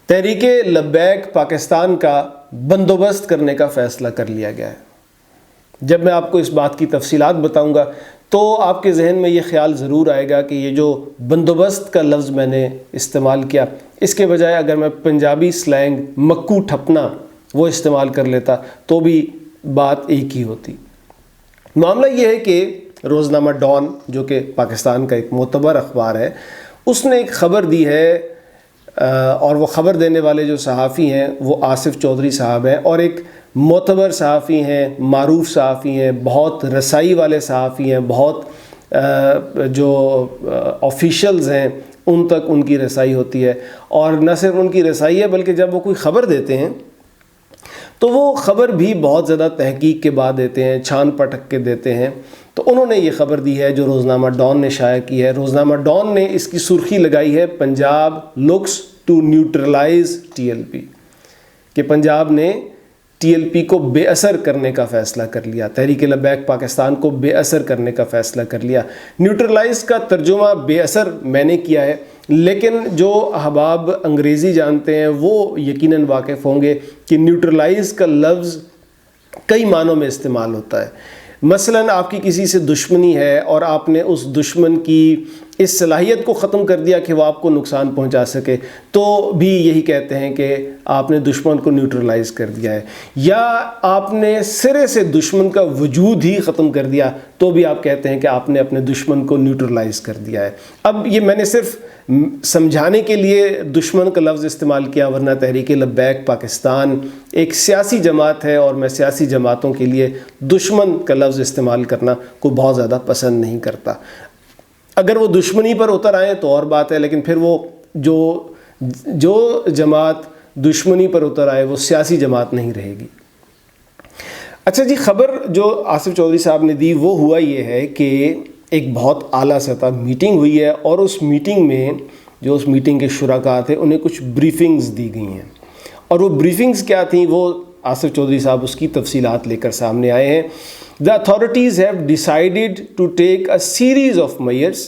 تحریک لبیک پاکستان کا بندوبست کرنے کا فیصلہ کر لیا گیا ہے۔ جب میں آپ کو اس بات کی تفصیلات بتاؤں گا تو آپ کے ذہن میں یہ خیال ضرور آئے گا کہ یہ جو بندوبست کا لفظ میں نے استعمال کیا، اس کے بجائے اگر میں پنجابی سلینگ مکو ٹھپنا وہ استعمال کر لیتا تو بھی بات ایک ہی ہوتی۔ معاملہ یہ ہے کہ روزنامہ ڈان، جو کہ پاکستان کا ایک معتبر اخبار ہے، اس نے ایک خبر دی ہے، اور وہ خبر دینے والے جو صحافی ہیں وہ آصف چودھری صاحب ہیں، اور ایک معتبر صحافی ہیں، معروف صحافی ہیں، بہت رسائی والے صحافی ہیں، بہت جو آفیشلز ہیں ان تک ان کی رسائی ہوتی ہے۔ اور نہ صرف ان کی رسائی ہے بلکہ جب وہ کوئی خبر دیتے ہیں تو وہ خبر بھی بہت زیادہ تحقیق کے بعد دیتے ہیں، چھان پٹک کے دیتے ہیں۔ تو انہوں نے یہ خبر دی ہے جو روزنامہ ڈان نے شائع کی ہے۔ روزنامہ ڈان نے اس کی سرخی لگائی ہے Punjab looks to neutralize T L P, کہ پنجاب نے ٹی ایل پی کو بے اثر کرنے کا فیصلہ کر لیا، تحریک لبیک پاکستان کو بے اثر کرنے کا فیصلہ کر لیا۔ نیوٹرلائز کا ترجمہ بے اثر میں نے کیا ہے، لیکن جو احباب انگریزی جانتے ہیں وہ یقیناً واقف ہوں گے کہ نیوٹرلائز کا لفظ کئی معنوں میں استعمال ہوتا ہے۔ مثلاً آپ کی کسی سے دشمنی ہے اور آپ نے اس دشمن کی اس صلاحیت کو ختم کر دیا کہ وہ آپ کو نقصان پہنچا سکے، تو بھی یہی کہتے ہیں کہ آپ نے دشمن کو نیوٹرلائز کر دیا ہے۔ یا آپ نے سرے سے دشمن کا وجود ہی ختم کر دیا تو بھی آپ کہتے ہیں کہ آپ نے اپنے دشمن کو نیوٹرلائز کر دیا ہے۔ اب یہ میں نے صرف سمجھانے کے لیے دشمن کا لفظ استعمال کیا، ورنہ تحریک لبیک پاکستان ایک سیاسی جماعت ہے اور میں سیاسی جماعتوں کے لیے دشمن کا لفظ استعمال کرنا کو بہت زیادہ پسند نہیں کرتا۔ اگر وہ دشمنی پر اتر آئیں تو اور بات ہے، لیکن پھر وہ جو جماعت دشمنی پر اتر آئے وہ سیاسی جماعت نہیں رہے گی۔ اچھا جی، خبر جو آصف چودھری صاحب نے دی وہ ہوا یہ ہے کہ ایک بہت اعلیٰ سطح میٹنگ ہوئی ہے، اور اس میٹنگ میں جو اس میٹنگ کے شرکاء تھے انہیں کچھ بریفنگز دی گئی ہیں، اور وہ بریفنگز کیا تھیں وہ آصف چودھری صاحب اس کی تفصیلات لے کر سامنے آئے ہیں۔ The authorities have decided to take a series of measures،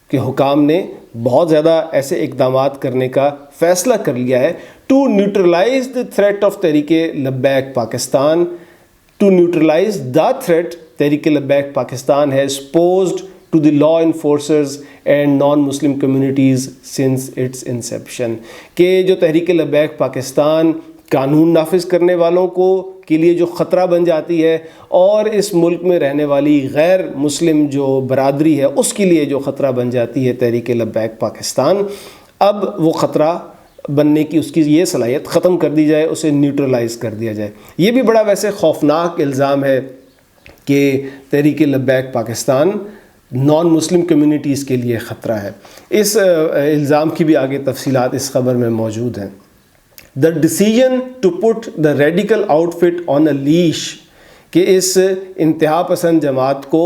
کہ حکام نے بہت زیادہ ایسے اقدامات کرنے کا فیصلہ کر لیا ہے to neutralize the threat of Tehreek Labbaik Pakistan. To neutralize the threat Tehreek Labbaik Pakistan has posed to the law enforcers and non-Muslim communities since its inception، کہ جو تحریک لبیک پاکستان قانون نافذ کرنے والوں کو کے لیے جو خطرہ بن جاتی ہے، اور اس ملک میں رہنے والی غیر مسلم جو برادری ہے اس کے لیے جو خطرہ بن جاتی ہے تحریک لبیک پاکستان، اب وہ خطرہ بننے کی اس کی یہ صلاحیت ختم کر دی جائے، اسے نیوٹرلائز کر دیا جائے۔ یہ بھی بڑا ویسے خوفناک الزام ہے کہ تحریک لبیک پاکستان نان مسلم کمیونٹیز کے لیے خطرہ ہے۔ اس الزام کی بھی آگے تفصیلات اس خبر میں موجود ہیں۔ The decision to put the radical outfit on a leash، کہ اس انتہا پسند جماعت کو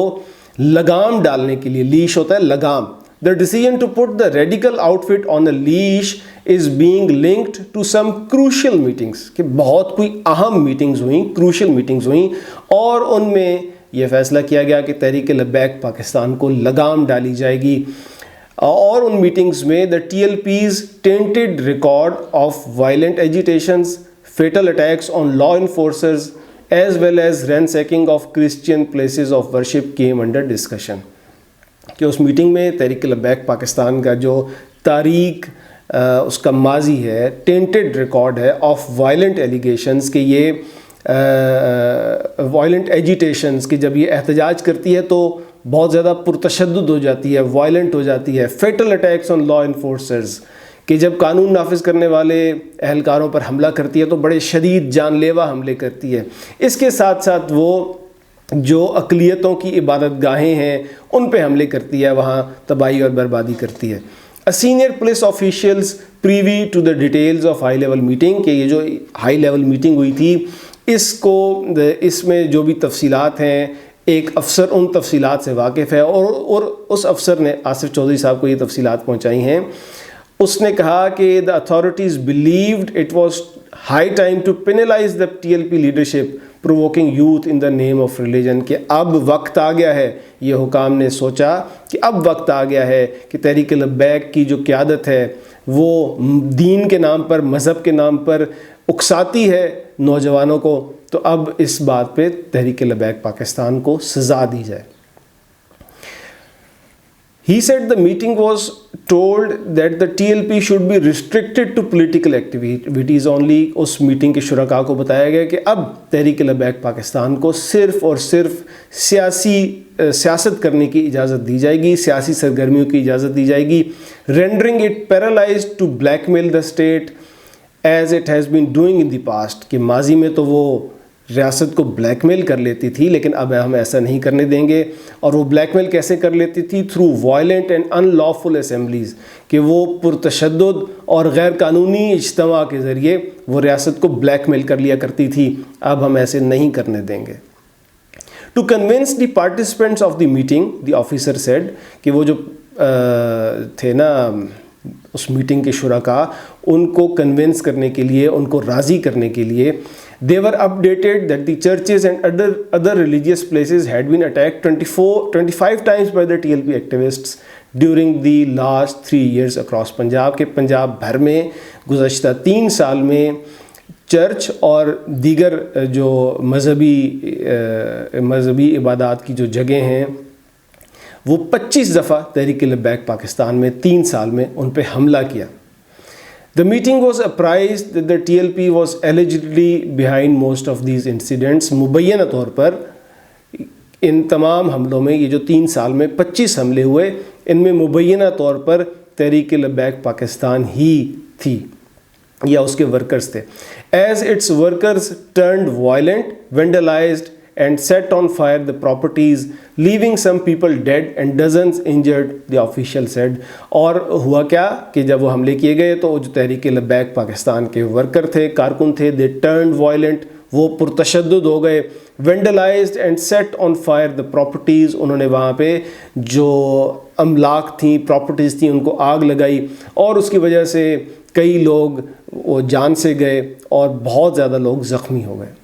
لگام ڈالنے کے لیے، لیش ہوتا ہے لگام، the decision to put the radical outfit on a leash is being linked to some crucial meetings، کہ بہت کوئی اہم میٹنگز ہوئیں، crucial میٹنگز ہوئیں، اور ان میں یہ فیصلہ کیا گیا کہ تحریک لبیک پاکستان کو لگام ڈالی جائے گی۔ اور ان میٹنگز میں the TLP's tainted record of violent agitations, fatal attacks on law enforcers as well as ransacking of Christian places of worship came under discussion، کہ اس میٹنگ میں تحریک لبیک پاکستان کا جو تاریخ اس کا ماضی ہے، tainted record ہے of violent allegations، کہ یہ وائلنٹ ایجیٹیشنز، کہ جب یہ احتجاج کرتی ہے تو بہت زیادہ پرتشدد ہو جاتی ہے، وائلنٹ ہو جاتی ہے۔ فیٹل اٹیکس آن لا انفورسرز، کہ جب قانون نافذ کرنے والے اہلکاروں پر حملہ کرتی ہے تو بڑے شدید جان لیوا حملے کرتی ہے۔ اس کے ساتھ ساتھ وہ جو اقلیتوں کی عبادت گاہیں ہیں ان پہ حملے کرتی ہے، وہاں تباہی اور بربادی کرتی ہے۔ A senior police officials privy to the details of high level meeting، کہ یہ جو ہائی لیول میٹنگ ہوئی تھی اس میں جو بھی تفصیلات ہیں ایک افسر ان تفصیلات سے واقف ہے، اور اس افسر نے آصف چودھری صاحب کو یہ تفصیلات پہنچائی ہیں۔ اس نے کہا کہ the authorities believed it was high time to penalize the TLP leadership provoking youth in the name of religion، کہ اب وقت آ گیا ہے، یہ حکام نے سوچا کہ اب وقت آ گیا ہے کہ تحریک لبیک کی جو قیادت ہے وہ دین کے نام پر، مذہب کے نام پر اکساتی ہے نوجوانوں کو، تو اب اس بات پہ تحریک لبیک پاکستان کو سزا دی جائے۔ He said the meeting was told that the TLP should be restricted to political activities only۔ اس میٹنگ کے شرکاء کو بتایا گیا کہ اب تحریک لبیک پاکستان کو صرف اور صرف سیاست کرنے کی اجازت دی جائے گی، سیاسی سرگرمیوں کی اجازت دی جائے گی۔ rendering it paralyzed to blackmail the state as it has been doing in the past، کہ ماضی میں تو وہ ریاست کو بلیک میل کر لیتی تھی، لیکن اب ہم ایسا نہیں کرنے دیں گے۔ اور وہ بلیک میل کیسے کر لیتی تھی؟ Through violent and in lawful assemblies, کہ وہ پرتشدد اور غیر قانونی اجتماع کے ذریعے وہ ریاست کو بلیک میل کر لیا کرتی تھی، اب ہم ایسے نہیں کرنے دیں گے۔ To convince the participants of the meeting, the officer said, کہ وہ جو تھے نا اس میٹنگ کے شرکاء، ان کو کنونس کرنے کے لیے، ان کو راضی کرنے کے لیے، they were updated that the churches and other religious places had been attacked 25 times by the TLP activists during the last 3 years across Punjab، کہ پنجاب بھر میں گزشتہ 3 سال میں چرچ اور دیگر جو مذہبی عبادات کی جو جگہیں ہیں وہ 25 دفعہ تحریک لبیک پاکستان میں 3 سال میں ان پہ حملہ کیا۔ The meeting was apprised that the TLP was allegedly behind most of these incidents۔ مبینہ طور پر ان تمام حملوں میں، یہ جو 3 سال میں 25 حملے ہوئے، ان میں مبینہ طور پر تحریک لبیک پاکستان ہی تھی یا اس کے ورکرز تھے۔ As its workers turned violent, vandalized and set on fire the properties, leaving some people dead and dozens injured، the official said۔ اور ہوا کیا کہ جب وہ حملے کیے گئے تو جو تحریک لبیک پاکستان کے ورکر تھے، کارکن تھے، they turned violent، وہ پرتشدد ہو گئے، vandalized and set on fire the properties، انہوں نے وہاں پہ جو املاک تھیں، پراپرٹیز تھیں، ان کو آگ لگائی، اور اس کی وجہ سے کئی لوگ وہ جان سے گئے اور بہت زیادہ لوگ زخمی ہو گئے۔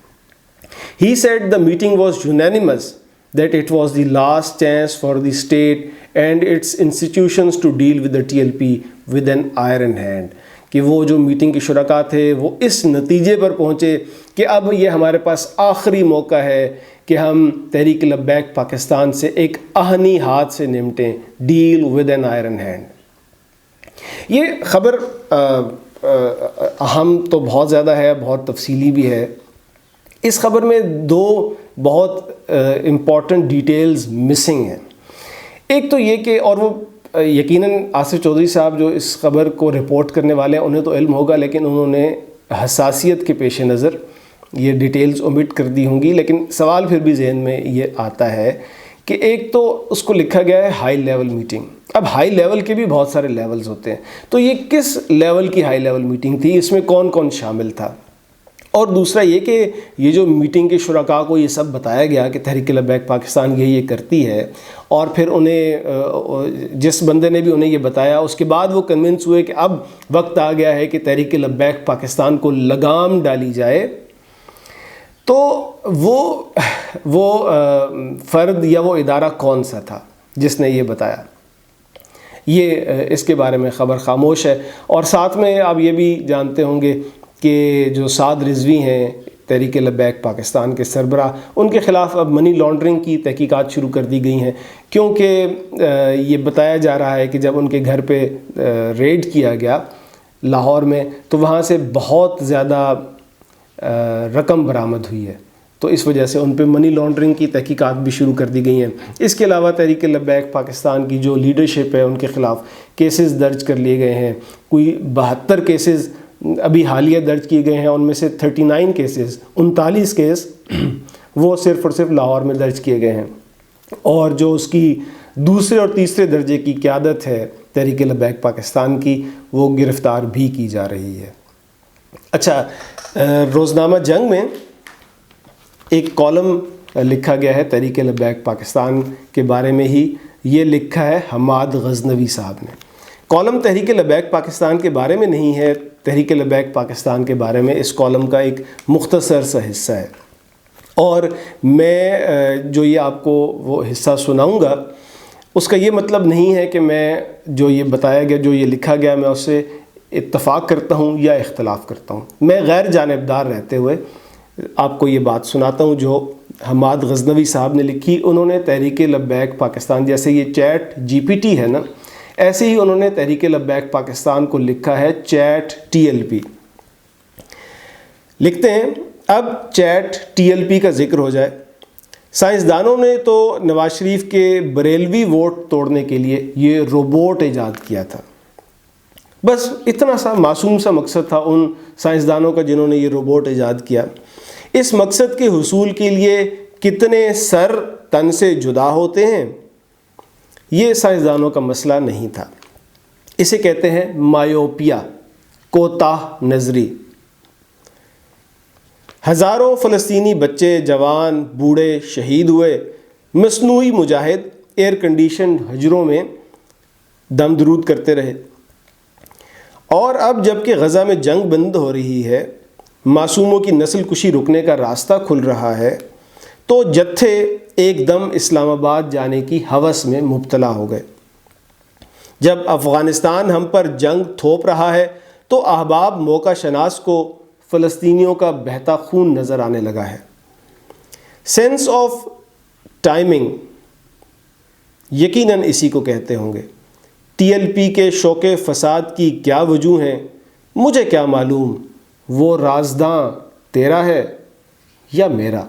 He said the meeting was unanimous that it was the last chance for the state and its institutions to deal with the TLP with an iron hand، کہ وہ جو میٹنگ کے شرکاء تھے وہ اس نتیجے پر پہنچے کہ اب یہ ہمارے پاس آخری موقع ہے کہ ہم تحریک لبیک پاکستان سے ایک آہنی ہاتھ سے نمٹیں، deal with an iron hand. یہ خبر اہم تو بہت زیادہ ہے، بہت تفصیلی بھی ہے۔ اس خبر میں 2 بہت امپورٹنٹ ڈیٹیلز مسنگ ہیں۔ ایک تو یہ کہ، اور وہ یقیناً آصف چودھری صاحب جو اس خبر کو رپورٹ کرنے والے ہیں انہیں تو علم ہوگا، لیکن انہوں نے حساسیت کے پیش نظر یہ ڈیٹیلز اومٹ کر دی ہوں گی، لیکن سوال پھر بھی ذہن میں یہ آتا ہے کہ ایک تو اس کو لکھا گیا ہے ہائی لیول میٹنگ۔ اب ہائی لیول کے بھی بہت سارے لیولز ہوتے ہیں، تو یہ کس لیول کی ہائی لیول میٹنگ تھی، اس میں کون کون شامل تھا؟ اور دوسرا یہ کہ یہ جو میٹنگ کے شرکاء کو یہ سب بتایا گیا کہ تحریک لبیک پاکستان یہ کرتی ہے، اور پھر انہیں جس بندے نے بھی انہیں یہ بتایا اس کے بعد وہ کنونس ہوئے کہ اب وقت آ گیا ہے کہ تحریک لبیک پاکستان کو لگام ڈالی جائے، تو وہ فرد یا وہ ادارہ کون سا تھا جس نے یہ بتایا؟ یہ اس کے بارے میں خبر خاموش ہے۔ اور ساتھ میں آپ یہ بھی جانتے ہوں گے کہ جو سعد رضوی ہیں تحریک لبیک پاکستان کے سربراہ، ان کے خلاف اب منی لانڈرنگ کی تحقیقات شروع کر دی گئی ہیں، کیونکہ یہ بتایا جا رہا ہے کہ جب ان کے گھر پہ ریڈ کیا گیا لاہور میں تو وہاں سے بہت زیادہ رقم برآمد ہوئی ہے، تو اس وجہ سے ان پہ منی لانڈرنگ کی تحقیقات بھی شروع کر دی گئی ہیں۔ اس کے علاوہ تحریک لبیک پاکستان کی جو لیڈرشپ ہے ان کے خلاف کیسز درج کر لیے گئے ہیں، کوئی 72 کیسز ابھی حالیہ درج کیے گئے ہیں، ان میں سے 39 کیسز 39 کیس وہ صرف اور صرف لاہور میں درج کیے گئے ہیں، اور جو اس کی دوسرے اور تیسرے درجے کی قیادت ہے تحریک لبیک پاکستان کی، وہ گرفتار بھی کی جا رہی ہے۔ اچھا، روزنامہ جنگ میں ایک کالم لکھا گیا ہے تحریک لبیک پاکستان کے بارے میں ہی، یہ لکھا ہے حماد غزنوی صاحب نے۔ کالم تحریک لبیک پاکستان کے بارے میں نہیں ہے، تحریک لبیک پاکستان کے بارے میں اس کالم کا ایک مختصر سا حصہ ہے، اور میں جو یہ آپ کو وہ حصہ سناؤں گا اس کا یہ مطلب نہیں ہے کہ میں جو یہ بتایا گیا، جو یہ لکھا گیا، میں اس سے اتفاق کرتا ہوں یا اختلاف کرتا ہوں. میں غیر جانبدار رہتے ہوئے آپ کو یہ بات سناتا ہوں جو حماد غزنوی صاحب نے لکھی. انہوں نے تحریک لبیک پاکستان، جیسے یہ چیٹ جی پی ٹی ہے نا، ایسے ہی انہوں نے تحریک لبیک پاکستان کو لکھا ہے چیٹ ٹی ایل پی. لکھتے ہیں اب چیٹ ٹی ایل پی کا ذکر ہو جائے. سائنسدانوں نے تو نواز شریف کے بریلوی ووٹ توڑنے کے لیے یہ روبوٹ ایجاد کیا تھا. بس اتنا سا معصوم سا مقصد تھا ان سائنسدانوں کا جنہوں نے یہ روبوٹ ایجاد کیا. اس مقصد کے حصول کے لیے کتنے سر تن سے جدا ہوتے ہیں، یہ سائنسدانوں کا مسئلہ نہیں تھا. اسے کہتے ہیں مایوپیا، کوتاہ نظری. ہزاروں فلسطینی بچے، جوان، بوڑھے شہید ہوئے. مصنوعی مجاہد ایئر کنڈیشن حجروں میں دم درود کرتے رہے. اور اب جب کہ غزہ میں جنگ بند ہو رہی ہے، معصوموں کی نسل کشی رکنے کا راستہ کھل رہا ہے، تو جتھے ایک دم اسلام آباد جانے کی ہوس میں مبتلا ہو گئے. جب افغانستان ہم پر جنگ تھوپ رہا ہے تو احباب موقع شناس کو فلسطینیوں کا بہتا خون نظر آنے لگا ہے. سینس آف ٹائمنگ یقیناً اسی کو کہتے ہوں گے. ٹی ایل پی کے شوق فساد کی کیا وجوہ ہیں مجھے کیا معلوم، وہ رازداں تیرا ہے یا میرا.